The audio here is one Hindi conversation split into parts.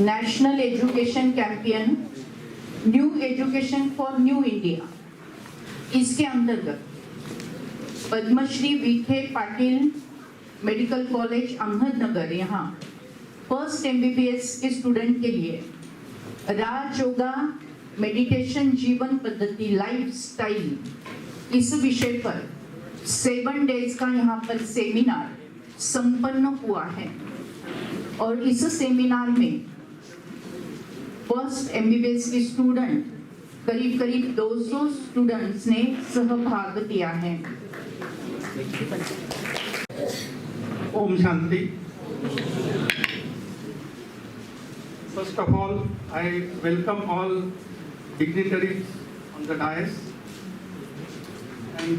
National education campaign new education for new India, इसके अंतर्गत पद्मश्री विखे पाटिल मेडिकल कॉलेज अहमदनगर यहाँ फर्स्ट MBBS के स्टूडेंट के लिए राज योगा मेडिटेशन जीवन पद्धति लाइफ स्टाइल इस विषय पर 7 डेज का यहाँ पर सेमिनार संपन्न हुआ है और इस सेमिनार में फर्स्ट MBBS के स्टूडेंट करीब 200 स्टूडेंट्स ने सहभाग लिया है। Om Shanti. First of all, I welcome all dignitaries on the dais, and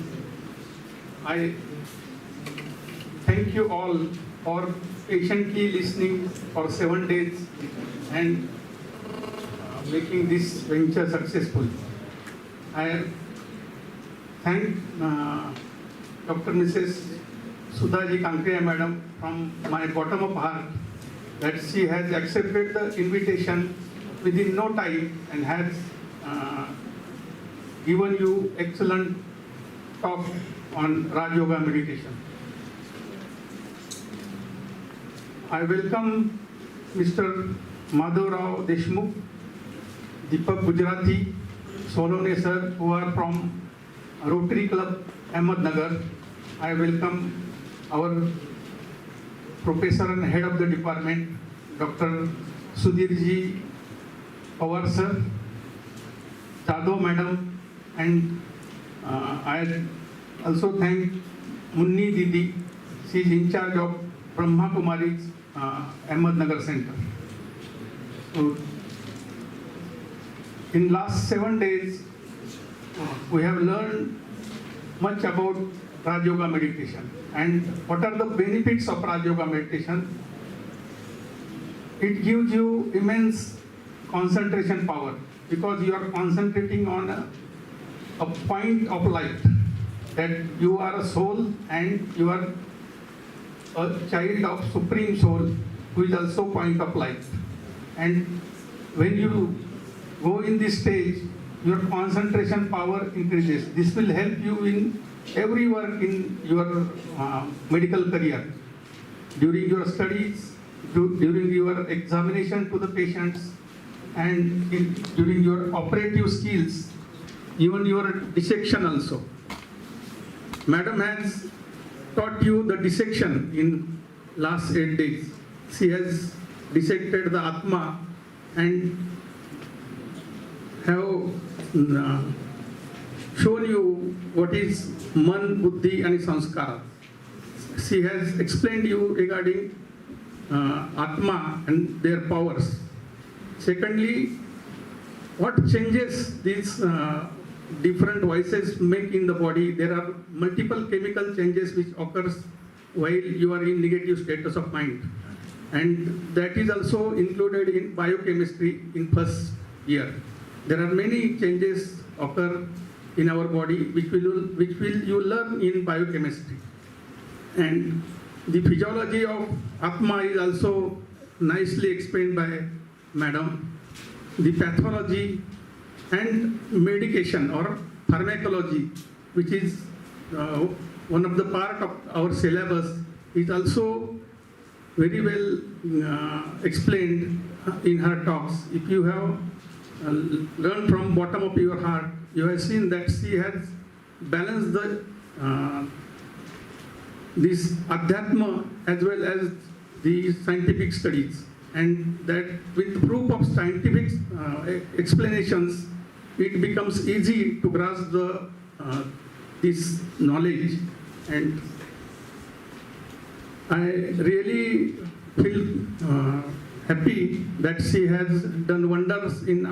I thank you all for patiently listening for 7 days and making this venture successful. I thank Dr. Mrs. Sudhaji Kankriya Madam from my bottom of heart that she has accepted the invitation within no time and has given you excellent talk on Raj Yoga meditation. I welcome Mr. Madhav Rao Deshmukh, Deepak Gujarati, Solone sir, who are from Rotary Club Ahmednagar. I welcome our professor and head of the department, Dr. Sudhirji Pawar sir, Jadhav madam, and I also thank Munni Didi. She is in charge of Brahma Kumari's Ahmednagar Center. So, in last 7 days, we have learned much about Raj Yoga meditation and what are the benefits of Raj Yoga meditation. It gives you immense concentration power because you are concentrating on a point of light, that you are a soul and you are a child of Supreme Soul who is also point of light. And when you go in this stage, your concentration power increases. This will help you in every work in your medical career, during your studies, during your examination to the patients, and during your operative skills, even your dissection also. Madam has taught you the dissection in last 8 days. She has dissected the Atma and have shown you what is Man, Buddhi and Sanskara. She has explained you regarding Atma and their powers. Secondly, what changes these different voices make in the body. There are multiple chemical changes which occurs while you are in negative status of mind. And that is also included in biochemistry in first year. There are many changes occur in our body which will you learn in biochemistry. And the physiology of Atma is also nicely explained by Madam. The pathology and medication or pharmacology, which is one of the part of our syllabus, is also very well explained in her talks. If you have learned from bottom of your heart, you have seen that she has balanced the this Adhyatma as well as the scientific studies, and that with proof of scientific explanations, it becomes easy to grasp the this knowledge. And I really feel happy that she has done wonders in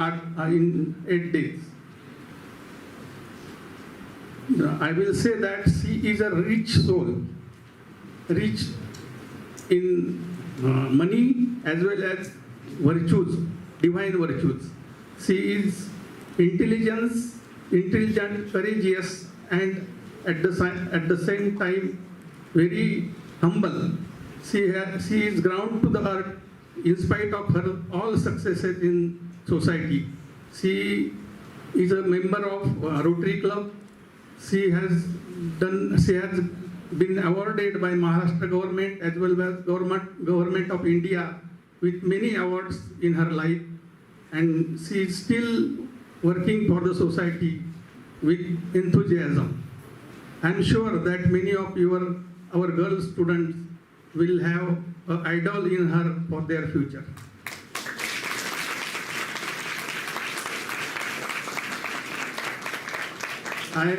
8 days. I will say that she is a rich soul, rich in money as well as virtues, divine virtues. She is intelligent, courageous, and at the same time very humble. She is ground to the earth in spite of her all successes in society. She is a member of Rotary Club. She has been awarded by Maharashtra government as well as government of India with many awards in her life, and she is still working for the society with enthusiasm. I am sure that many of our girl students will have an idol in her for their future. I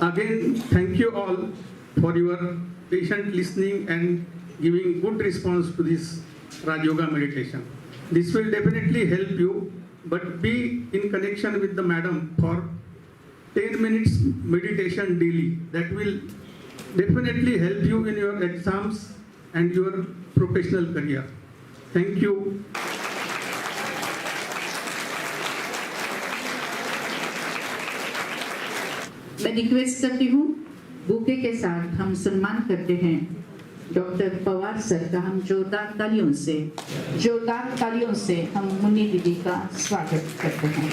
again thank you all for your patient listening and giving good response to this Raj Yoga meditation. This will definitely help you, but be in connection with the madam for 10 minutes meditation daily. That will definitely help you in your exams and your professional career. Thank you. मैं रिक्वेस्ट करती हूँ बुके के साथ हम सम्मान करते हैं डॉक्टर पवार सर का। हम जोरदार तालियों से हम मुन्नी दीदी का स्वागत करते हैं।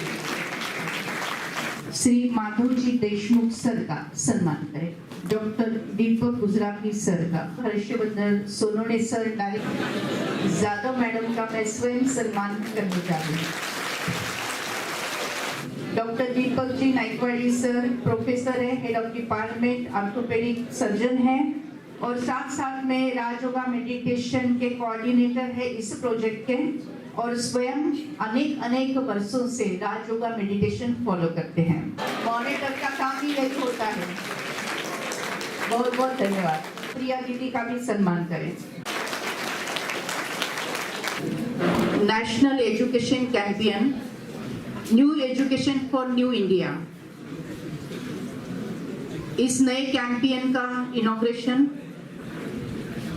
श्री माधवजी देशमुख सर का सम्मान करें। डॉक्टर दीपक गुजराती सर का, Harshvardhan Sonone sir, director Jadhav madam का मैं स्वयं सम्मान करने जा रही हूँ। Doctor Deepak ji Naikwadi sir professor है, head of department orthopaedic surgeon है और साथ साथ में राजयोगा मेडिटेशन के कोऑर्डिनेटर है इस प्रोजेक्ट के, और स्वयं अनेक वर्षों से राजयोगा मेडिटेशन फॉलो करते हैं। मॉनिटर का काम ही यही होता है। बहुत बहुत धन्यवाद। प्रिया दीदी का भी सम्मान करें। National education campaign, new education for new India, इस नए कैंपियन का इनॉग्रेशन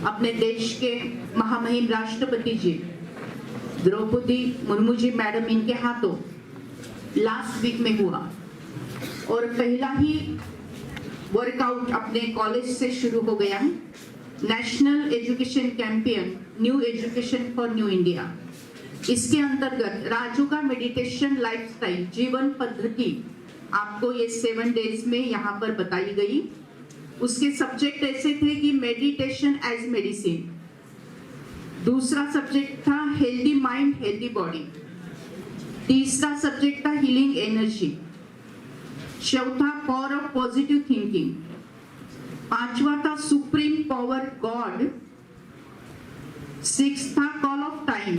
अपने देश के महामहिम राष्ट्रपति जी द्रौपदी मुर्मू जी मैडम इनके हाथों लास्ट वीक में हुआ और पहला ही वर्कआउट अपने कॉलेज से शुरू हो गया। National education campaign, new education for new India, इसके अंतर्गत राजयोगा मेडिटेशन लाइफस्टाइल जीवन पद्धति आपको ये 7 डेज में यहाँ पर बताई गई। उसके सब्जेक्ट ऐसे थे कि मेडिटेशन एज मेडिसिन, दूसरा सब्जेक्ट था हेल्दी माइंड हेल्दी बॉडी, तीसरा सब्जेक्ट था हीलिंग एनर्जी, चौथा पावर ऑफ पॉजिटिव थिंकिंग, पांचवा था सुप्रीम पावर गॉड, 6 था कॉल ऑफ टाइम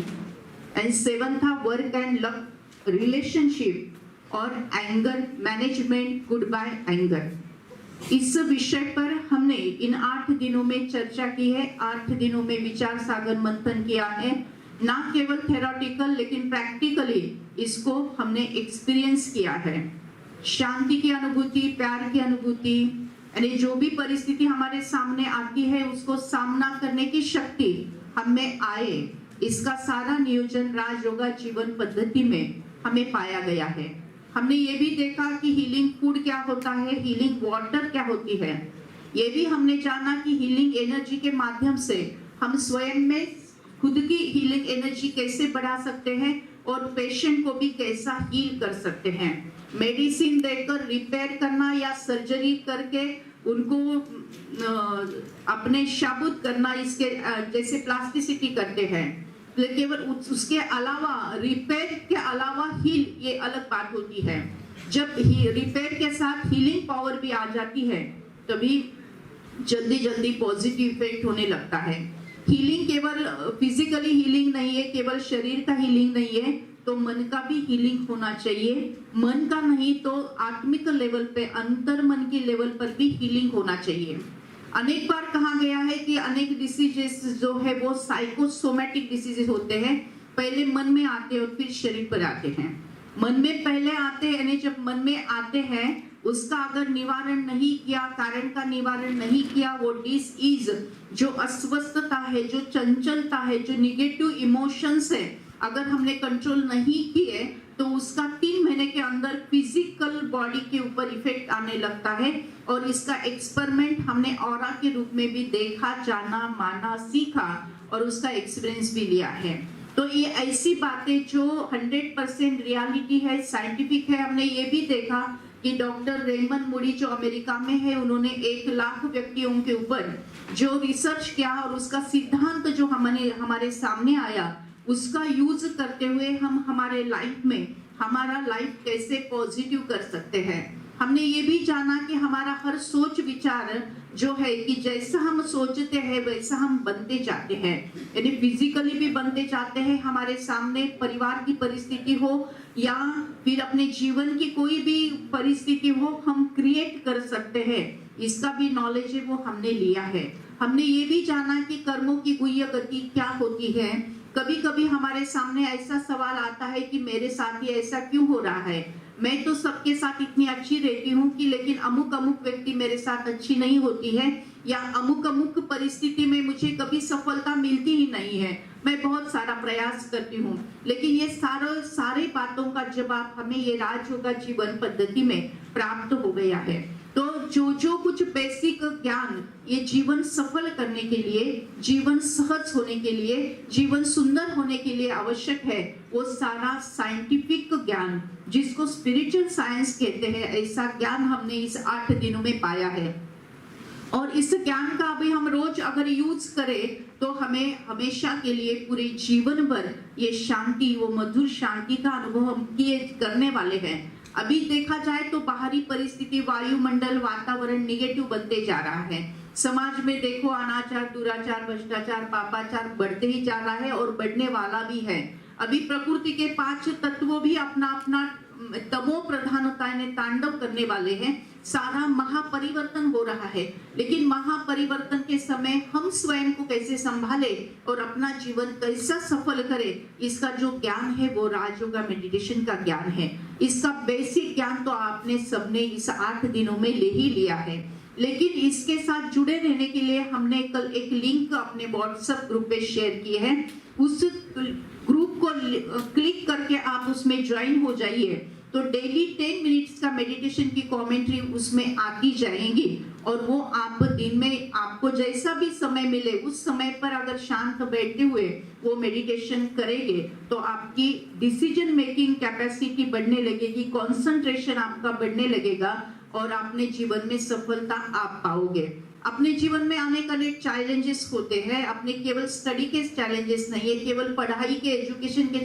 एंड 7 था वर्क एंड लक रिलेशनशिप और anger management, goodbye anger. इस विषय पर हमने इन 8 दिनों में चर्चा की है, 8 दिनों में विचार सागर मंथन किया है, ना केवल थेरोटिकल लेकिन प्रैक्टिकली इसको हमने एक्सपीरियंस किया है। शांति की अनुभूति, प्यार की अनुभूति, यानी जो भी परिस्थिति हमारे सामने आती है उसको सामना करने की शक्ति हमें आए, इसका सारा नियोजन राजयोगा जीवन पद्धति में हमें पाया गया है। हमने ये भी देखा कि हीलिंग फूड क्या होता है, हीलिंग वाटर क्या होती है, ये भी हमने जाना कि हीलिंग एनर्जी के माध्यम से हम स्वयं में खुद की हीलिंग एनर्जी कैसे बढ़ा सकते हैं और पेशेंट को भी कैसा हील कर सकते हैं। मेडिसिन देकर रिपेयर करना या सर्जरी करके उनको अपने शाबुत करना, इसके जैसे प्लास्टिसिटी करते हैं, केवल उसके अलावा रिपेयर के अलावा हील, ये अलग बात होती है। जब रिपेयर के साथ हीलिंग पावर भी आ जाती है तभी जल्दी पॉजिटिव इफेक्ट होने लगता है। हीलिंग केवल फिजिकली हीलिंग नहीं है, केवल शरीर का हीलिंग नहीं है, तो मन का भी हीलिंग होना चाहिए। मन का नहीं तो आत्मिक लेवल पे, अंतर मन की लेवल पर भी हीलिंग होना चाहिए। अनेक बार कहा गया है कि अनेक डिसीजेस जो है वो साइकोसोमेटिक डिसीजेस होते हैं, पहले मन में आते हैं और फिर शरीर पर आते हैं। मन में पहले आते हैं, यानी जब मन में आते हैं उसका अगर निवारण नहीं किया, कारण का निवारण नहीं किया, वो डिसीज जो अस्वस्थता है, जो चंचलता है, जो निगेटिव इमोशंस है, अगर हमने कंट्रोल नहीं किए तो उसका 3 महीने के अंदर फिजिकल बॉडी के ऊपर इफेक्ट आने लगता है। और इसका एक्सपेरिमेंट हमने ऑरा के रूप में भी देखा, जाना, माना, सीखा और उसका एक्सपीरियंस भी लिया है। तो ये ऐसी बातें जो 100% रियलिटी है, साइंटिफिक है। हमने ये भी देखा कि डॉक्टर रेमन मूडी जो अमेरिका में है, उन्होंने 1 लाख व्यक्तियों के ऊपर जो रिसर्च किया और उसका सिद्धांत जो हमारे सामने आया, उसका यूज करते हुए हम हमारे लाइफ में हमारा लाइफ कैसे पॉजिटिव कर सकते हैं। हमने ये भी जाना कि हमारा हर सोच विचार जो है कि जैसा हम सोचते हैं वैसा हम बनते जाते हैं, यानी फिजिकली भी बनते जाते हैं। हमारे सामने परिवार की परिस्थिति हो या फिर अपने जीवन की कोई भी परिस्थिति हो, हम क्रिएट कर सकते हैं। इसका भी नॉलेज है वो हमने लिया है। हमने ये भी जाना कि कर्मों की गुह्य गति क्या होती है। कभी कभी हमारे सामने ऐसा सवाल आता है कि मेरे साथ ये ऐसा क्यों हो रहा है, मैं तो सबके साथ इतनी अच्छी रहती हूँ कि लेकिन अमुक व्यक्ति मेरे साथ अच्छी नहीं होती है, या अमुक परिस्थिति में मुझे कभी सफलता मिलती ही नहीं है। मैं बहुत सारा प्रयास करती हूँ, लेकिन ये सारे बातों का जवाब हमें ये राजयोगा जीवन पद्धति में प्राप्त हो गया है। तो जो कुछ बेसिक ज्ञान ये जीवन सफल करने के लिए, जीवन सहज होने के लिए, जीवन सुंदर होने के लिए आवश्यक है, वो सारा साइंटिफिक ज्ञान जिसको स्पिरिचुअल साइंस कहते हैं, ऐसा ज्ञान हमने इस 8 दिनों में पाया है। और इस ज्ञान का अभी हम रोज अगर यूज करें तो हमें हमेशा के लिए पूरे जीवन भर ये शांति, वो मधुर शांति का अनुभव हम करने वाले हैं। अभी देखा जाए तो बाहरी परिस्थिति, वायुमंडल, वातावरण निगेटिव बनते जा रहा है। समाज में देखो अनाचार, दुराचार, भ्रष्टाचार, पापाचार बढ़ते ही जा रहा है और बढ़ने वाला भी है। अभी प्रकृति के 5 तत्वों भी अपना अपना तमो प्रधानता ने तांडव करने वाले हैं। सारा महापरिवर्तन हो रहा है, लेकिन महापरिवर्तन के समय हम स्वयं को कैसे संभाले और अपना जीवन कैसा सफल करे, इसका जो ज्ञान है वो राजयोगा मेडिटेशन का ज्ञान है। इसका बेसिक ज्ञान तो आपने सबने इस 8 दिनों में ले ही लिया है, लेकिन इसके साथ जुड़े रहने के लिए हमने कल एक लिंक अपने व्हाट्सएप ग्रुप पे शेयर किए हैं। उस ग्रुप को क्लिक करके आप उसमें ज्वाइन हो जाइए, तो डेली 10 मिनट्स का मेडिटेशन की कमेंट्री उसमें आती जाएंगी और वो आप दिन में आपको जैसा भी समय मिले उस समय पर अगर शांत बैठते हुए वो मेडिटेशन करेंगे तो आपकी डिसीजन मेकिंग कैपेसिटी बढ़ने लगेगी, कंसंट्रेशन आपका बढ़ने लगेगा और अपने जीवन में सफलता आप पाओगे। अपने जीवन में अनेक चैलेंजेस होते हैं, अपने केवल स्टडी के चैलेंजेस नहीं है, केवल पढ़ाई के, एजुकेशन के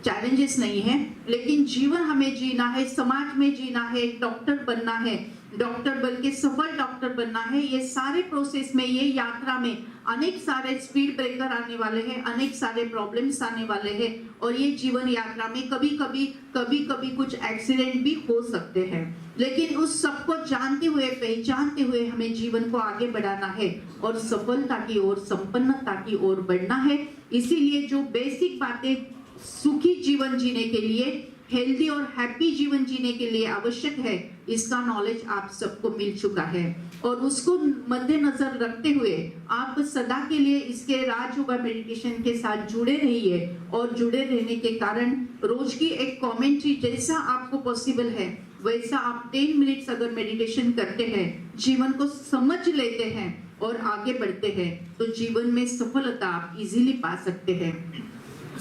चैलेंजेस नहीं है, लेकिन जीवन हमें जीना है, समाज में जीना है, डॉक्टर बनना है, डॉक्टर बन के सफल डॉक्टर बनना है। ये सारे प्रोसेस में, ये यात्रा में अनेक सारे स्पीड ब्रेकर आने वाले हैं, अनेक सारे प्रॉब्लम्स आने वाले हैं और ये जीवन यात्रा में कभी कभी कुछ एक्सीडेंट भी हो सकते हैं, लेकिन उस सबको जानते हुए, पहचानते हुए हमें जीवन को आगे बढ़ाना है और सफलता की ओर, संपन्नता की ओर बढ़ना है। इसीलिए जो बेसिक बातें सुखी जीवन जीने के लिए, हेल्दी और हैप्पी जीवन जीने के लिए आवश्यक है, इसका नॉलेज आप सबको मिल चुका है और उसको मद्देनजर रखते हुए आप सदा के लिए इसके राजयोगा मेडिटेशन के साथ जुड़े रहिए और जुड़े रहने के कारण रोज की एक कमेंट्री जैसा आपको पॉसिबल है वैसा आप 10 मिनट्स अगर मेडिटेशन करते हैं, जीवन को समझ लेते हैं और आगे बढ़ते हैं तो जीवन में सफलता आप इजीली पा सकते हैं।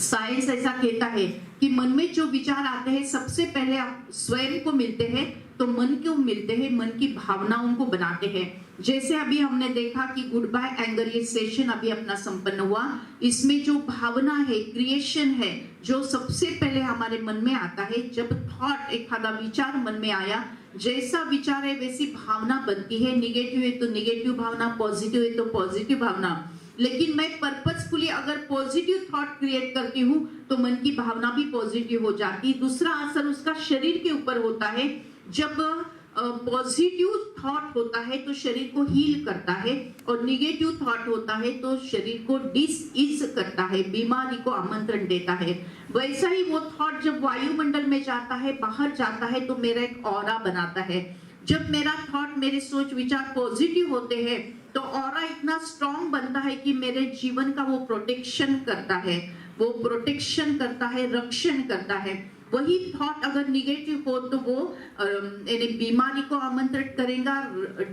साइंस ऐसा कहता है कि मन में जो विचार आते हैं सबसे पहले आप स्वयं को मिलते हैं, तो मन को मिलते हैं, मन की भावनाओं को बनाते हैं। जैसे अभी हमने देखा कि गुड बाय एंगर ये सेशन अभी अपना संपन्न हुआ, इसमें जो भावना है, क्रिएशन है, जो सबसे पहले हमारे मन में आता है। जब थॉट, एक आधा विचार मन में आया, जैसा विचार है वैसी भावना बनती है। निगेटिव है तो निगेटिव भावना, पॉजिटिव है तो पॉजिटिव भावना। लेकिन मैं पर्पसफुली अगर पॉजिटिव थॉट क्रिएट करती हूँ तो मन की भावना भी पॉजिटिव हो जाती है। दूसरा असर उसका शरीर के ऊपर होता है। जब पॉजिटिव थॉट होता है तो शरीर को हील करता है और निगेटिव थॉट होता है तो शरीर को डिसइज करता है, बीमारी को आमंत्रण देता है। वैसा ही वो थॉट जब वायुमंडल में जाता है, बाहर जाता है तो मेरा एक ऑरा बनाता है। जब मेरा थॉट, मेरे सोच विचार पॉजिटिव होते हैं तो ऑरा इतना स्ट्रॉन्ग बनता है कि मेरे जीवन का वो प्रोटेक्शन करता है, वो प्रोटेक्शन करता है, रक्षण करता है। वही थॉट अगर निगेटिव हो तो वो यानी बीमारी को आमंत्रित करेगा,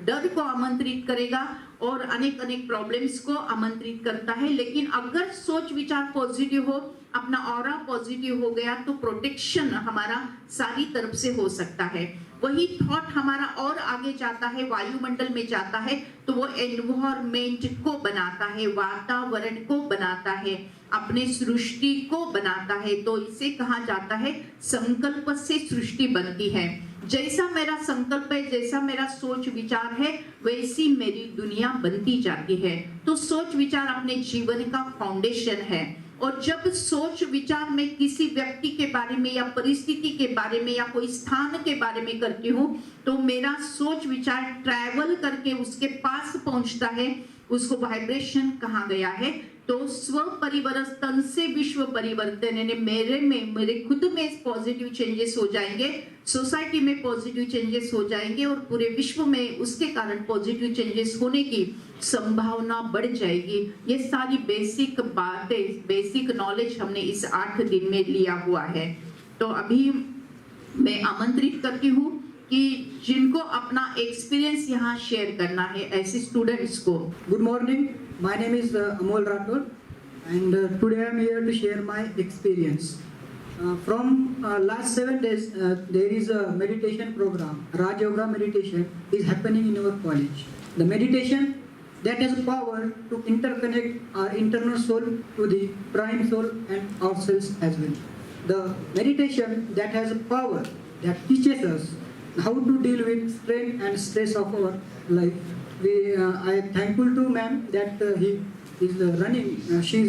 डर को आमंत्रित करेगा और अनेक अनेक प्रॉब्लम्स को आमंत्रित करता है। लेकिन अगर सोच विचार पॉजिटिव हो, अपना ऑरा पॉजिटिव हो गया तो प्रोटेक्शन हमारा सारी तरफ से हो सकता है। वही थॉट हमारा और आगे जाता है, वायुमंडल में जाता है तो वो एनवायरमेंट को बनाता है, वातावरण को बनाता है, अपने सृष्टि को बनाता है। तो इसे कहा जाता है संकल्प से सृष्टि बनती है। जैसा मेरा संकल्प है, जैसा मेरा सोच विचार है, वैसी मेरी दुनिया बनती जाती है। तो सोच विचार अपने जीवन का फाउंडेशन है। और जब सोच विचार में किसी व्यक्ति के बारे में या परिस्थिति के बारे में या कोई स्थान के बारे में करती हूँ तो मेरा सोच विचार ट्रैवल करके उसके पास पहुंचता है। उसको वाइब्रेशन कहा गया है। तो स्व परिवर्तन से विश्व परिवर्तन, यानी मेरे खुद में पॉजिटिव चेंजेस हो जाएंगे, सोसाइटी में पॉजिटिव चेंजेस हो जाएंगे और पूरे विश्व में उसके कारण पॉजिटिव चेंजेस होने की संभावना बढ़ जाएगी। ये सारी बेसिक बातें, बेसिक नॉलेज हमने इस 8 दिन में लिया हुआ है। तो अभी मैं आमंत्रित करती हूँ कि जिनको अपना एक्सपीरियंस यहाँ शेयर करना है ऐसे स्टूडेंट्स को। Good morning. My name is Amol Rathod, and today I am here to share my experience. From last 7 days, there is a meditation program. Raj Yoga meditation is happening in our college. The meditation that has power to interconnect our internal soul to the prime soul and ourselves as well. The meditation that has power that teaches us how to deal with strain and stress of our life. I am thankful to ma'am that she is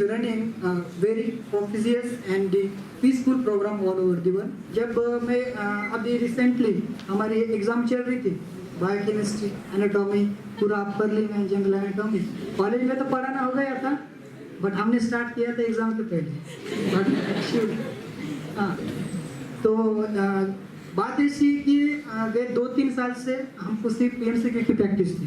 running very auspicious and the peaceful program all over the world. जब मैं अभी रिसेंटली हमारी एग्जाम चल रही थी, बायोकेमिस्ट्री, एनाटॉमी, पूरा आप कर ली, मैं जनरल एनाटॉमी कॉलेज में तो पढ़ाना हो गया था, बट हमने स्टार्ट किया था एग्जाम के पहले। हाँ, तो बात ऐसी कि गए 2-3 साल से हमको सिर्फ एमसीक्यू की प्रैक्टिस थी।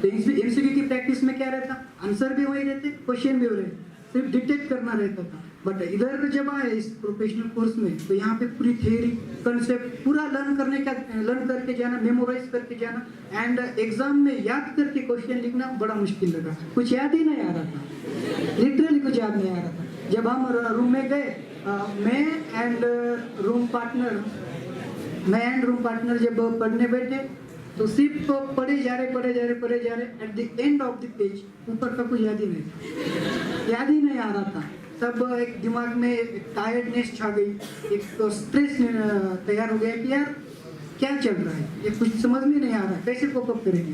तो एमसीक्यू की प्रैक्टिस में क्या रहता, आंसर भी वही रहते, क्वेश्चन भी हो रहे, सिर्फ डिटेक्ट करना रहता था। बट इधर जब आए इस प्रोफेशनल कोर्स में तो यहाँ पे पूरी थियरी कंसेप्ट पूरा लर्न करके जाना, मेमोराइज करके जाना, एंड एग्जाम में याद करके क्वेश्चन लिखना बड़ा मुश्किल लगा। कुछ याद ही नहीं आ रहा था, लिटरली कुछ याद नहीं आ रहा था। जब हम रूम में गए, मैं एंड रूम पार्टनर जब पढ़ने बैठे तो सिर्फ पढ़े जा रहे, at the end of the page ऊपर का कुछ याद ही नहीं आ रहा था। तब एक दिमाग में एक टायर्डनेस छा गई, एक तो स्ट्रेस तैयार हो गया कि यार क्या चल रहा है, ये कुछ समझ में नहीं आ रहा, कैसे कोपअप करेंगे।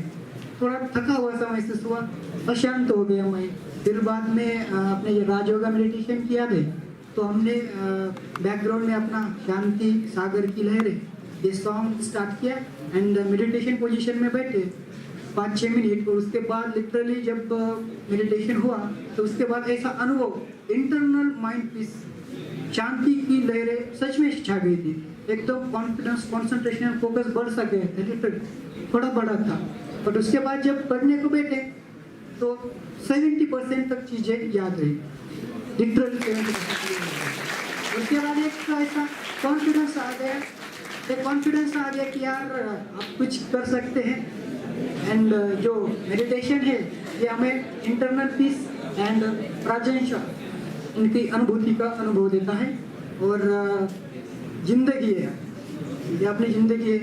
थोड़ा थका हुआ सा महसूस हुआ, अशांत हो गया मैं। फिर बाद में अपने ये राज योगा मेडिटेशन किया गए तो हमने बैकग्राउंड में अपना शांति सागर की लहरें ये सॉन्ग स्टार्ट किया एंड मेडिटेशन पोजीशन में बैठे 5-6 मिनट। और उसके बाद लिटरली जब मेडिटेशन हुआ तो उसके बाद ऐसा अनुभव, इंटरनल माइंड पीस, शांति की लहरें सच में छा गई थी। एकदम कॉन्फिडेंस, कंसंट्रेशन, फोकस बढ़ सा गया था, लिटरली थोड़ा बड़ा था। बट उसके बाद जब पढ़ने को बैठे तो 70% तक चीज़ें याद रही, लिटरली 70%। उसके बाद एक ऐसा कॉन्फिडेंस आ गया कि यार आप कुछ कर सकते हैं। एंड जो मेडिटेशन है ये हमें इंटरनल पीस एंड प्राजंश इनकी अनुभूति का अनुभव देता है। और जिंदगी है, ये अपनी जिंदगी है,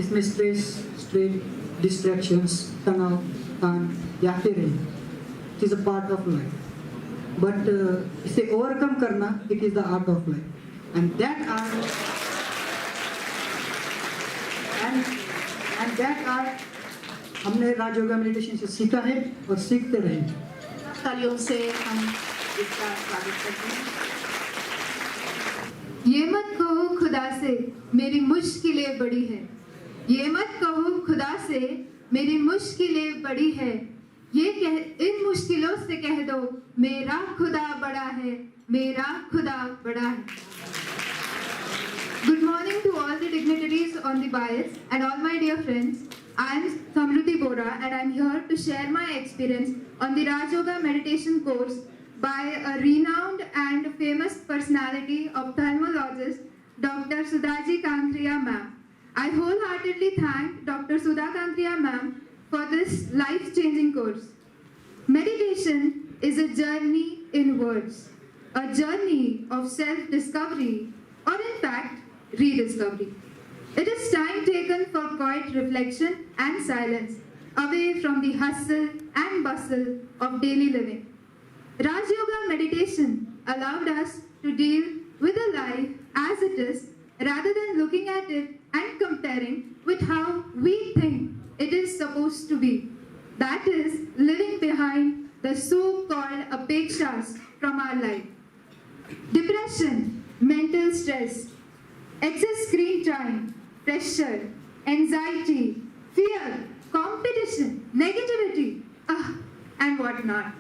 इसमें स्ट्रेस, स्ट्रेन, डिस्ट्रैक्शंस, तनाव, तान ये आते रहे। It is a part of life, but इसे ओवरकम करना it is the art of life. And that art हमने राज योगा मेडिटेशन से सीखा है और सीखते रहेंगे। तालियों से हम इसका स्वागत करते हैं। ये मत कहो खुदा से मेरी मुश्किलें बड़ी है, ये मत कहो खुदा से मेरी मुश्किलें बड़ी है, इन मुश्किलों से कह दो मेरा खुदा बड़ा है, मेरा खुदा बड़ा है। Good morning to all the dignitaries on the dais and all my dear friends. I am Samruti Bora and I am here to share my experience on the Raj Yoga meditation course by a renowned and famous personality, ophthalmologist Dr. Sudhaji Kankriya ma'am. I wholeheartedly thank Dr. Sudha Kankriya ma'am for this life-changing course. Meditation is a journey in words, a journey of self-discovery, or in fact, rediscovery. It is time taken for quiet reflection and silence, away from the hustle and bustle of daily living. Raj Yoga meditation allowed us to deal with a life as it is, rather than looking at it and comparing with how we think it is supposed to be. That is, living behind the so-called apekshas from our life. Depression, mental stress, excess screen time, pressure, anxiety, fear, competition, negativity, and whatnot.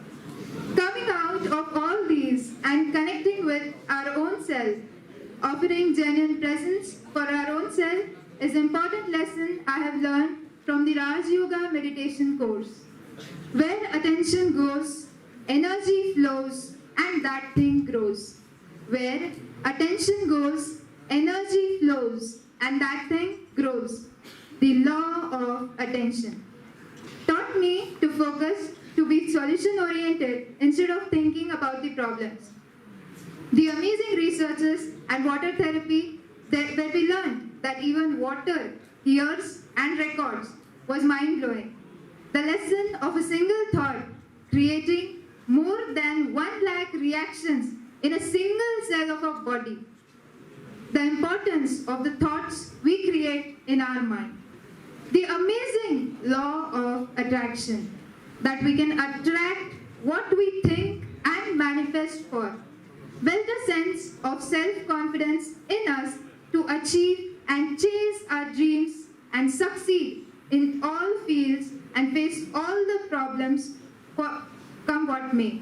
Coming out of all these and connecting with our own self, offering genuine presence for our own self is an important lesson I have learned from the Raj Yoga meditation course. Where attention goes, energy flows, and that thing grows. Where attention goes, energy flows, and that thing grows. The law of attention taught me to focus, to be solution-oriented instead of thinking about the problems. The amazing researches and water therapy where we learned that even water hears and records was mind-blowing. The lesson of a single thought creating more than 1 lakh reactions in a single cell of our body. The importance of the thoughts we create in our mind. The amazing law of attraction, that we can attract what we think and manifest for. Build a sense of self-confidence in us to achieve and chase our dreams and succeed in all fields and face all the problems come what may.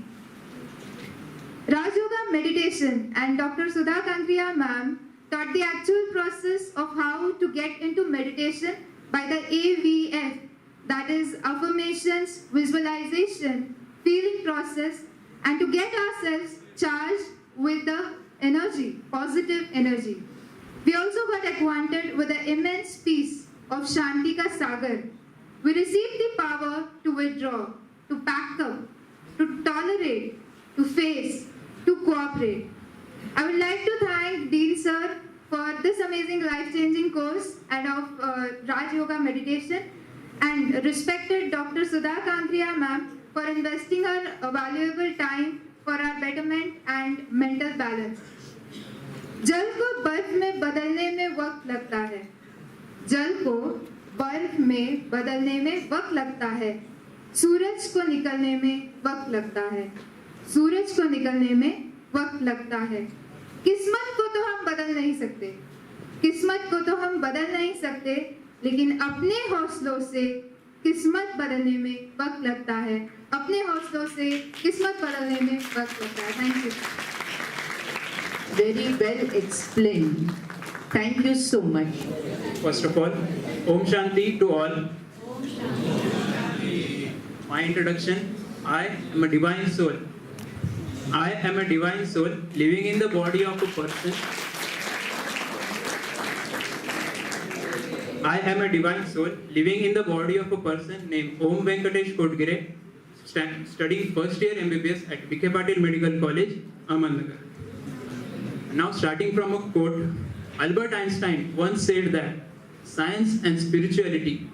Raj Yoga meditation and Dr. Sudha Kankriya ma'am taught the actual process of how to get into meditation by the AVF, that is affirmations, visualization, feeling process, and to get ourselves charged with the energy, positive energy. We also got acquainted with the immense peace of Shantika Sagar. We received the power to withdraw, to pack up, to tolerate, to face, to cooperate. I would like to thank Dean Sir for this amazing life-changing course and of Raj Yoga meditation, and respected Dr. Sudha Kankriya ma'am for investing her valuable time for our betterment and mental balance. जल को बर्फ में बदलने में वक्त लगता है. जल को बर्फ में बदलने में वक्त लगता है. सूरज को निकलने में वक्त लगता है. सूरज को निकलने में वक्त लगता है. किस्मत को तो हम बदल नहीं सकते. किस्मत को तो हम बदल नहीं सकते, लेकिन अपने हौसलों से किस्मत बदलने में वक्त लगता है. अपने हौसलों से किस्मत बदलने में वक्त लगता है. Thank you. Very well explained. Thank you so much. First of all, Om Shanti to all. My introduction, I am a divine soul. I am a divine soul living in the body of a person. I am a divine soul living in the body of a person named Om Venkatesh Kodgire, studying first year MBBS at B.K. Patil Medical College, Ahmednagar. Now starting from a quote, Albert Einstein once said that science and spirituality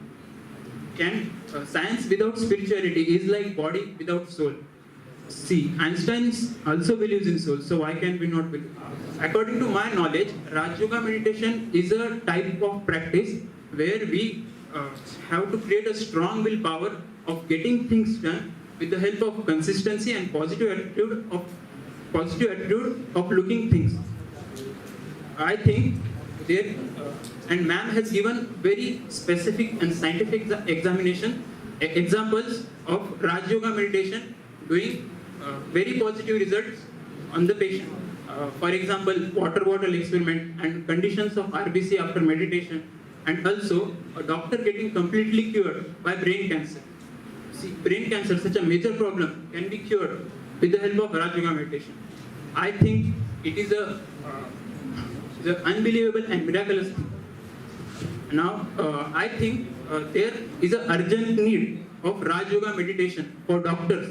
science without spirituality is like body without soul. See, Einstein also believes in soul, so why can we not believe? According to my knowledge, Raj Yoga meditation is a type of practice where we have to create a strong willpower of getting things done with the help of consistency and positive attitude of looking things. I think there, and ma'am has given very specific and scientific examples of Raj Yoga meditation doing very positive results on the patient. For example, water bottle experiment and conditions of RBC after meditation, and also a doctor getting completely cured by brain cancer. See, brain cancer, such a major problem, can be cured with the help of Raj Yoga meditation. I think it is the unbelievable and miraculous thing. Now, I think there is an urgent need of Raj Yoga meditation for doctors,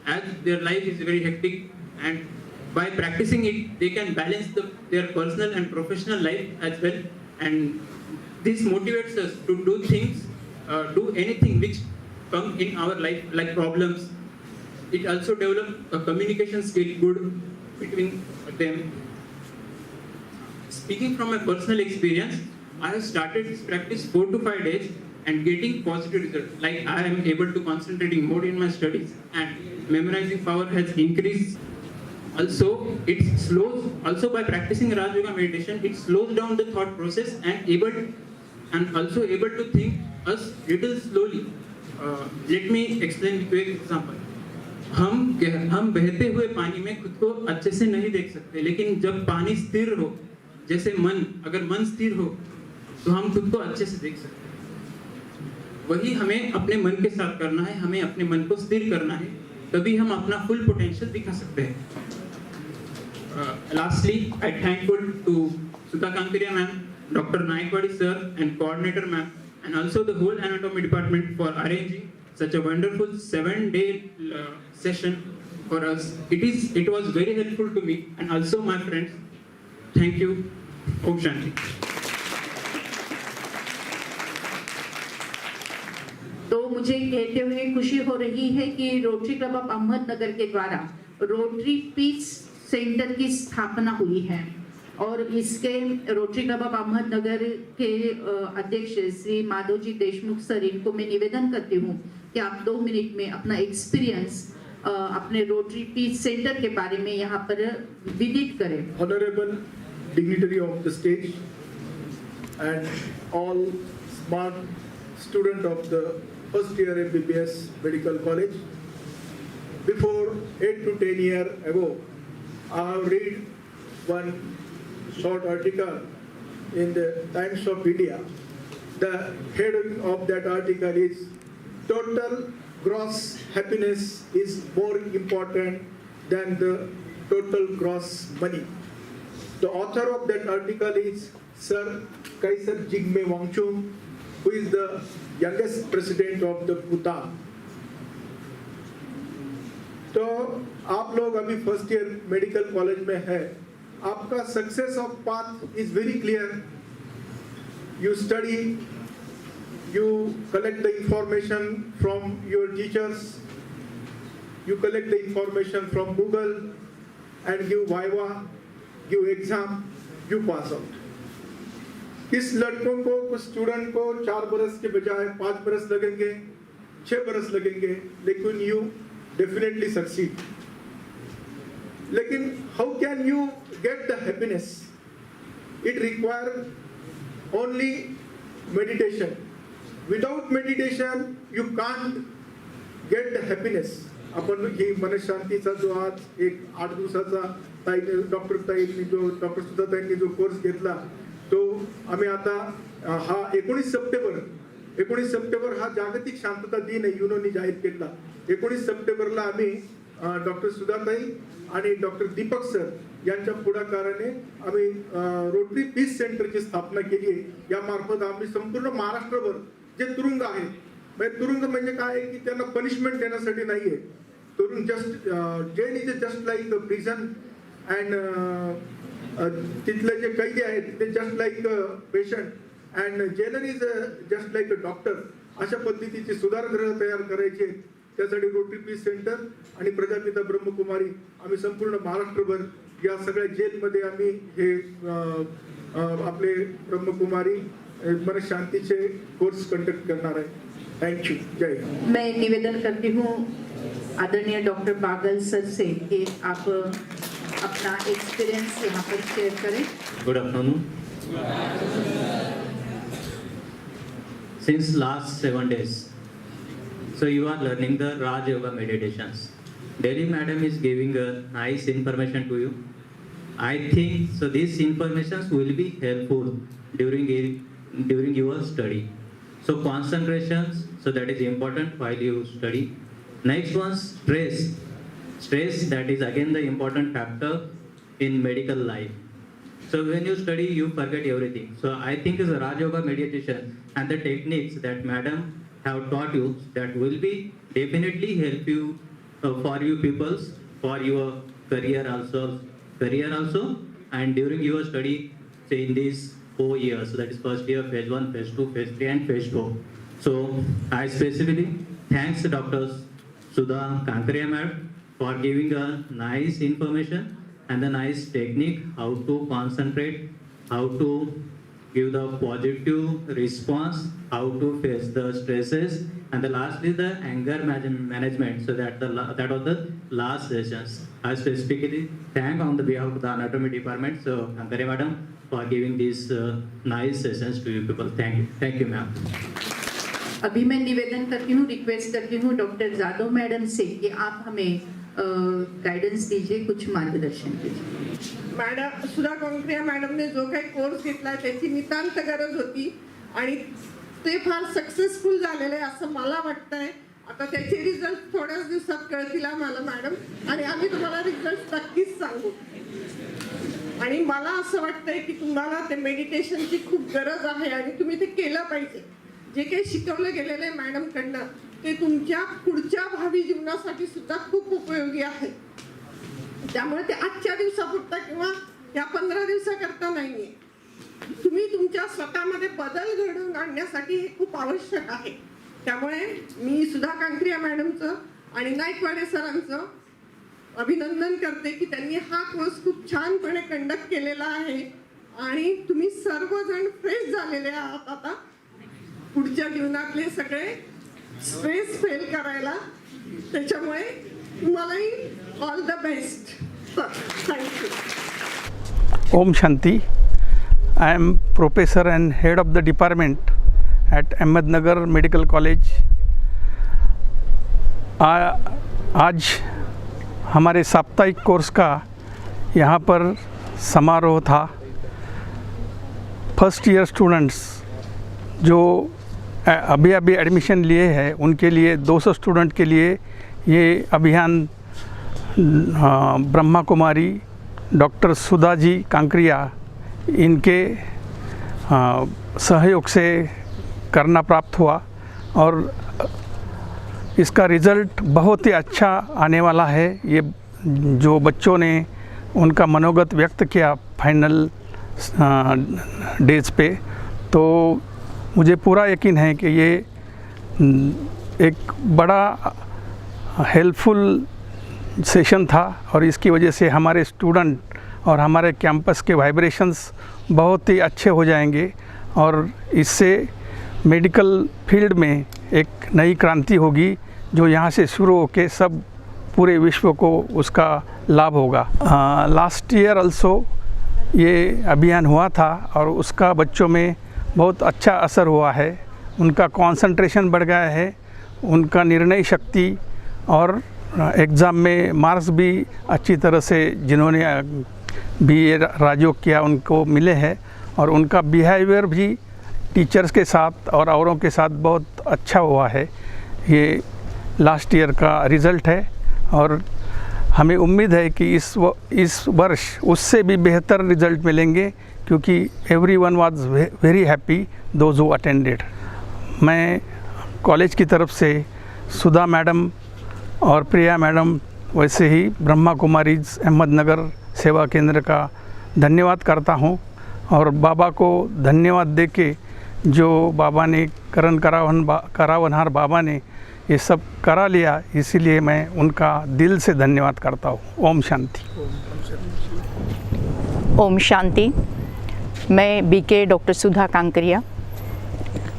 as their life is very hectic, and by practicing it, they can balance their personal and professional life as well. And this motivates us to do things, do anything which come in our life, like problems. It also develops a communication skill good between them. Speaking from my personal experience, I have started this practice 4 to 5 days and getting positive results. Like I am able to concentrating more in my studies and memorizing power has increased. Also, it slows. Also, by practicing Raj Yoga meditation, it slows down the thought process and also able to think us little slowly. Let me explain with an example. हम बहते हुए पानी में खुद को अच्छे से नहीं देख सकते, लेकिन जब पानी स्थिर हो, जैसे मन, अगर मन स्थिर हो तो हम खुद को अच्छे से देख सकते हैं। वही हमें अपने मन के साथ करना है, हमें अपने मन को स्थिर करना है, तभी हम अपना फुल पोटेंशियल दिखा सकते हैं। Lastly, I thankful to Sudha Kankaria ma'am, Dr. Naikwadi sir and coordinator ma'am, and also the whole anatomy department for arranging such a wonderful 7-day session for us. It was very helpful to me and also my friends. Thank you. Om Shanti. तो मुझे कहते हुए खुशी हो रही है कि रोटरी क्लब ऑफ अहमदनगर के द्वारा रोटरी पीस सेंटर की स्थापना हुई है और इसके रोटरी क्लब ऑफ अहमदनगर के अध्यक्ष श्री माधवजी देशमुख सर, इनको मैं निवेदन करती हूँ कि आप 2 मिनट में अपना एक्सपीरियंस अपने रोटरी पीस सेंटर के बारे में यहाँ पर विदित करें। Honorable dignitary of the stage and all smart student of the first year MBBS Medical College. Before 8 to 10 years ago, I have read one short article in the Times of India. The heading of that article is "Total gross happiness is more important than the total gross money." The author of that article is Sir Kaisar Jigme Wangchuk, who is the youngest president of the Bhutan. तो आप लोग अभी फर्स्ट ईयर मेडिकल कॉलेज में है, आपका success of path is very clear. You study, you collect the information from your teachers, you collect the information from Google and give viva, give exam, you pass out. इस लड़कों को, कुछ स्टूडेंट को 4 बरस के बजाय 5 बरस लगेंगे, 6 बरस लगेंगे, लेकिन you definitely succeed. लेकिन how can you get the happiness? It requires only meditation. Without meditation, you can't get the happiness. आपण ही मनशांतीचा जो आज एक 8 दिवसाचा डॉक्टर सुधा ताईंनी जो कोर्स घेतला, तो आम्ही आता हा 19 सप्टेंबर हा जागतिक शांतता दिन आहे, युनोनी जाहीर केला. 19 सप्टेंबरला आम्ही डॉक्टर सुधाताई आणि डॉक्टर दीपक सर यांच्या पुढाकाराने आम्ही रोटरी पीस सेंटरची स्थापना केली आहे. या मार्फत आम्ही संपूर्ण महाराष्ट्रभर जे तुरुंग आहेत, म्हणजे तुरुंग म्हणजे काय की त्यांना पनिशमेंट देण्यासाठी नाहीये. तुरुंग just jail is just like prison and तिथले जे कैदी आहेत ते just like patient and jailer is just like a doctor. अशा पद्धतीचे सुधारगृह तयार करायचे. त्यासाठी रोटरी पीस सेंटर आणि प्रजापिता ब्रह्मकुमारी आम्ही संपूर्ण महाराष्ट्रभर या सगळ्या जेलमध्ये आम्ही हे आपले ब्रह्मकुमारी मन शांतीचे कोर्स कंडक्ट करणार आहे. थँक्यू. जय हिंद. मैं निवेदन करती हूँ आदरणीय डॉक्टर बागल सर से कि आप अपना एक्सपीरियंस यहाँ पर शेयर करें. Good afternoon. Since last 7 days, so you are learning the Raj Yoga meditations. Delhi madam is giving a nice information to you. I think so these informations will be helpful during your study. So concentrations, so that is important while you study. Next one, stress, that is again the important factor in medical life. So when you study, you forget everything. So I think is a Raj Yoga meditation and the techniques that madam have taught you that will be definitely help you for you peoples, for your career also, and during your study, say in these 4 years, so that is first year, phase 1, phase 2, phase 3 and phase 4. So I specifically thanks Dr. Sudha Kankariya madam for giving a nice information and the nice technique how to concentrate, how to give the positive response, how to face the stresses, and the lastly the anger management. So that was the last sessions. I specifically thank on the behalf of the anatomy department, so Kankariya madam, for giving these nice sessions to you people. Thank you ma'am. अभी मैं निवेदन करती हूँ, रिक्वेस्ट करती हूँ डॉक्टर जादव मैडम से कि आप हमें गाइडेंस दीजिए, कुछ मार्गदर्शन दीजिए. मॅडम सुधा कांकरिया मॅडमने जो काही कोर्स घेतला त्याची नितांत गरज होती आणि ते फार सक्सेसफुल झालेले असं मला वाटतंय. आता त्याचे रिझल्ट थोड्याच दिवसात कळतील आम्हाला मॅडम, आणि आम्ही तुम्हाला रिझल्ट नक्कीच सांगू. आणि मला असं वाटतंय की तुम्हाला ते मेडिटेशनची खूप गरज आहे आणि तुम्ही ते केलं पाहिजे. जे काही शिकवलं गेलेलं आहे मॅडमकडनं ते तुमच्या पुढच्या भावी जीवनासाठी सुद्धा खूप उपयोगी आहे. त्यामुळे ते आजच्या दिवसापुरता किंवा या 15 दिवसाकरता नाहीये. तुम्ही तुमच्या स्वतःमध्ये बदल घडवून आणण्यासाठी हे खूप आवश्यक आहे. त्यामुळे मी सुधा कांकरिया मॅडमचं आणि नाईकवाडे सरांचं अभिनंदन करते की त्यांनी हा कोर्स खूप छानपणे कंडक्ट केलेला आहे आणि तुम्ही सर्वजण फ्रेश झालेले आहात आता पुढच्या जीवनातले सगळे स्ट्रेस फेल करायला. त्याच्यामुळे तुम्हालाही all the best. Thank you. Om Shanti. I am professor and head of the department at Ahmednagar Medical College. आज हमारे साप्ताहिक कोर्स का यहाँ पर समारोह था. फर्स्ट ईयर स्टूडेंट्स जो अभी एडमिशन लिए हैं उनके लिए 200 स्टूडेंट के लिए ये अभियान ब्रह्मा कुमारी डॉक्टर सुधा जी कांकरिया इनके सहयोग से करना प्राप्त हुआ और इसका रिज़ल्ट बहुत ही अच्छा आने वाला है. ये जो बच्चों ने उनका मनोगत व्यक्त किया फाइनल डेज पे, तो मुझे पूरा यकीन है कि ये एक बड़ा हेल्पफुल सेशन था और इसकी वजह से हमारे स्टूडेंट और हमारे कैंपस के वाइब्रेशंस बहुत ही अच्छे हो जाएंगे और इससे मेडिकल फील्ड में एक नई क्रांति होगी जो यहाँ से शुरू होकर सब पूरे विश्व को उसका लाभ होगा. लास्ट ईयर ऑल्सो ये अभियान हुआ था और उसका बच्चों में बहुत अच्छा असर हुआ है. उनका कंसंट्रेशन बढ़ गया है, उनका निर्णय शक्ति और एग्ज़ाम में मार्क्स भी अच्छी तरह से जिन्होंने भी ये राजयोग किया उनको मिले हैं और उनका बिहेवियर भी टीचर्स के साथ और औरों के साथ बहुत अच्छा हुआ है. ये लास्ट ईयर का रिज़ल्ट है और हमें उम्मीद है कि इस वर्ष उससे भी बेहतर रिज़ल्ट मिलेंगे क्योंकि everyone was very happy those who attended. मैं कॉलेज की तरफ से सुधा मैडम और प्रिया मैडम वैसे ही ब्रह्मा कुमारीज अहमदनगर सेवा केंद्र का धन्यवाद करता हूँ और बाबा को धन्यवाद दे के जो बाबा ने करावनहार बाबा ने ये सब करा लिया, इसीलिए मैं उनका दिल से धन्यवाद करता हूँ. ओम शांति. ओम शांति. मैं बीके डॉक्टर सुधा कांकरिया.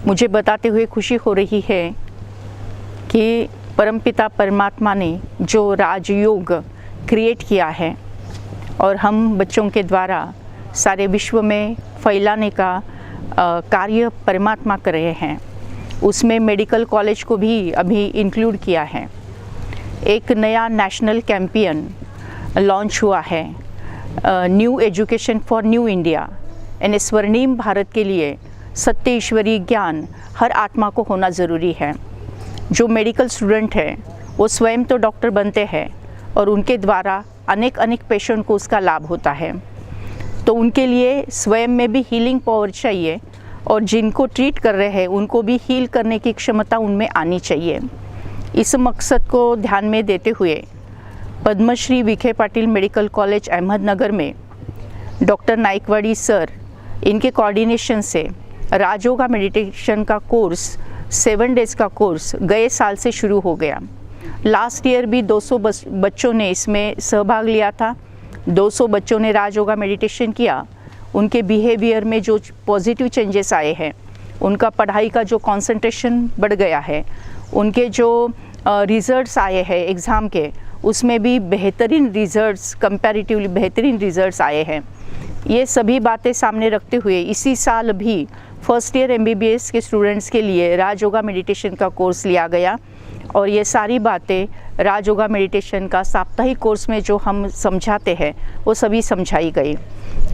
मुझे बताते हुए खुशी हो रही है कि परमपिता परमात्मा ने जो राजयोग क्रिएट किया है और हम बच्चों के द्वारा सारे विश्व में फैलाने का कार्य परमात्मा कर रहे हैं, उसमें मेडिकल कॉलेज को भी अभी इंक्लूड किया है. एक नया नेशनल कैंपेन लॉन्च हुआ है, new education for new India, यानी स्वर्णिम भारत के लिए सत्य ईश्वरीय ज्ञान हर आत्मा को होना ज़रूरी है. जो मेडिकल स्टूडेंट है वो स्वयं तो डॉक्टर बनते हैं और उनके द्वारा अनेक पेशेंट को उसका लाभ होता है. तो उनके लिए स्वयं में भी हीलिंग पावर चाहिए और जिनको ट्रीट कर रहे हैं उनको भी हील करने की क्षमता उनमें आनी चाहिए। इस मकसद को ध्यान में देते हुए पद्मश्री विखे पाटिल मेडिकल कॉलेज अहमदनगर में डॉक्टर नाइकवाड़ी सर इनके कोऑर्डिनेशन से राजयोगा मेडिटेशन का कोर्स 7 डेज़ का कोर्स गए साल से शुरू हो गया। लास्ट ईयर भी 200 बच्चों ने इसमें सहभाग लिया था। 200 बच्चों ने राजयोगा मेडिटेशन किया। उनके बिहेवियर में जो पॉजिटिव चेंजेस आए हैं, उनका पढ़ाई का जो कंसंट्रेशन बढ़ गया है, उनके जो रिज़ल्ट्स आए हैं एग्ज़ाम के, उसमें भी बेहतरीन रिज़ल्ट्स, कंपैरेटिवली बेहतरीन रिज़ल्ट्स आए हैं। ये सभी बातें सामने रखते हुए इसी साल भी फर्स्ट ईयर MBBS के स्टूडेंट्स के लिए राजयोगा मेडिटेशन का कोर्स लिया गया और ये सारी बातें राजयोगा मेडिटेशन का साप्ताहिक कोर्स में जो हम समझाते हैं वो सभी समझाई गई।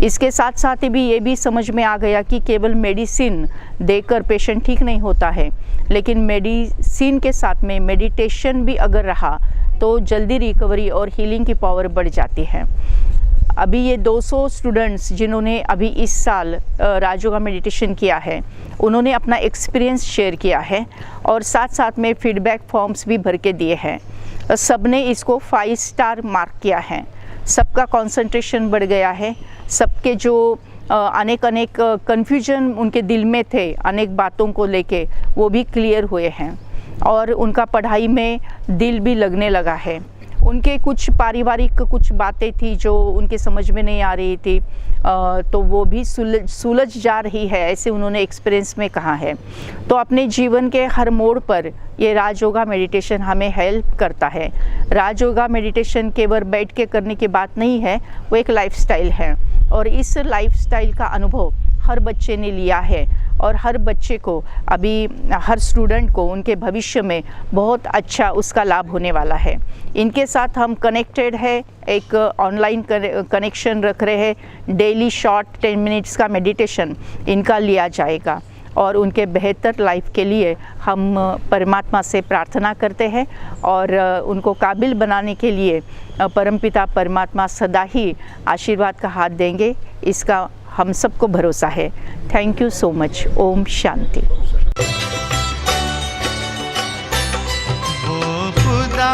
इसके साथ साथ ही भी ये भी समझ में आ गया कि केवल मेडिसिन देकर पेशेंट ठीक नहीं होता है, लेकिन मेडिसिन के साथ में मेडिटेशन भी अगर रहा तो जल्दी रिकवरी और हीलिंग की पावर बढ़ जाती है। अभी ये 200 स्टूडेंट्स जिन्होंने अभी इस साल राजयोगा मेडिटेशन किया है, उन्होंने अपना एक्सपीरियंस शेयर किया है और साथ साथ में फीडबैक फॉर्म्स भी भर के दिए हैं। सब ने इसको 5 स्टार मार्क किया है। सबका कंसंट्रेशन बढ़ गया है। सबके जो अनेक कन्फ्यूजन उनके दिल में थे अनेक बातों को लेके, वो भी क्लियर हुए हैं और उनका पढ़ाई में दिल भी लगने लगा है। उनके कुछ पारिवारिक कुछ बातें थी जो उनके समझ में नहीं आ रही थी, तो वो भी सुलझ जा रही है, ऐसे उन्होंने एक्सपीरियंस में कहा है। तो अपने जीवन के हर मोड़ पर ये राजयोगा मेडिटेशन हमें हेल्प करता है। राजयोगा मेडिटेशन केवल बैठ के करने की बात नहीं है, वो एक लाइफस्टाइल है और इस लाइफस्टाइल का अनुभव हर बच्चे ने लिया है और हर बच्चे को, अभी हर स्टूडेंट को उनके भविष्य में बहुत अच्छा उसका लाभ होने वाला है। इनके साथ हम कनेक्टेड है, एक ऑनलाइन कनेक्शन रख रहे हैं। डेली शॉर्ट 10 मिनट्स का मेडिटेशन इनका लिया जाएगा और उनके बेहतर लाइफ के लिए हम परमात्मा से प्रार्थना करते हैं और उनको काबिल बनाने के लिए परमपिता परमात्मा सदा ही आशीर्वाद का हाथ देंगे, इसका हम सबको भरोसा है। Thank you so much. ओम शांति। वो खुदा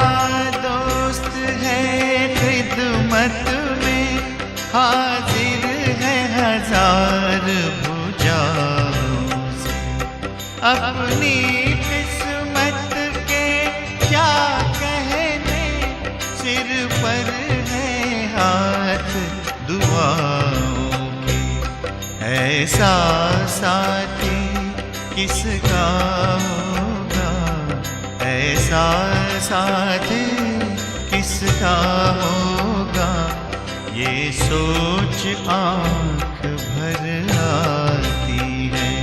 दोस्त है, खिदमत में हाजिर है हजार भुजाओं से। अपनी किस्मत के क्या कहने, सिर पर है हाथ दुआओं। ऐसा साथी किसका होगा, ऐसा साथी किसका होगा, ये सोच आँख भर आती है।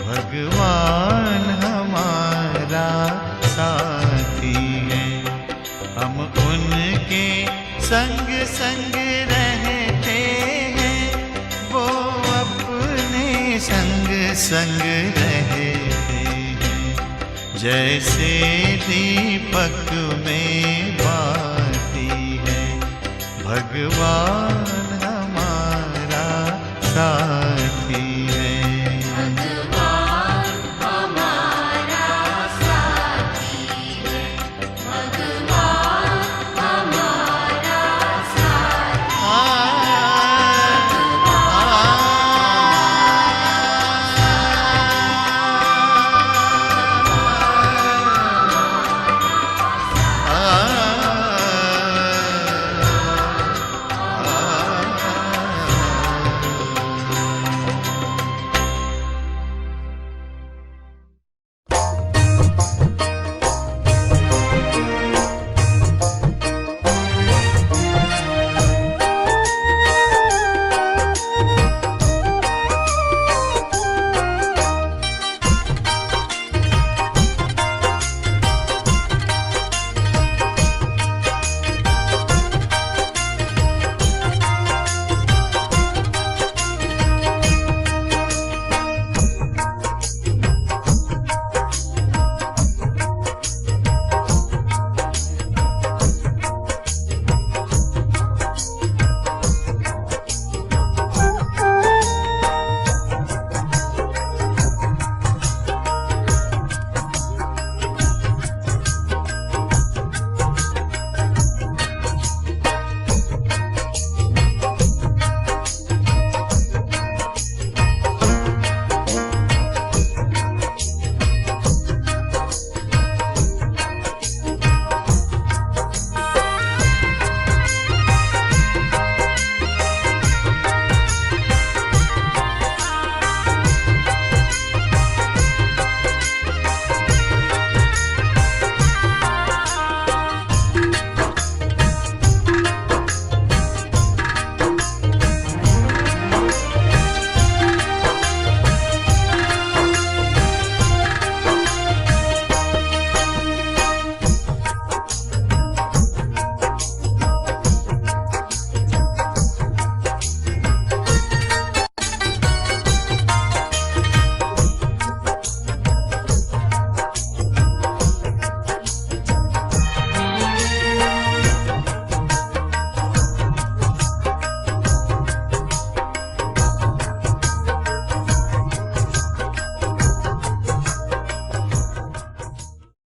भगवान हमारा साथी है, हम उनके संग संग रहते हैं, वो अपने संग संग रहते हैं। जैसे दीपक में बाती है भगवान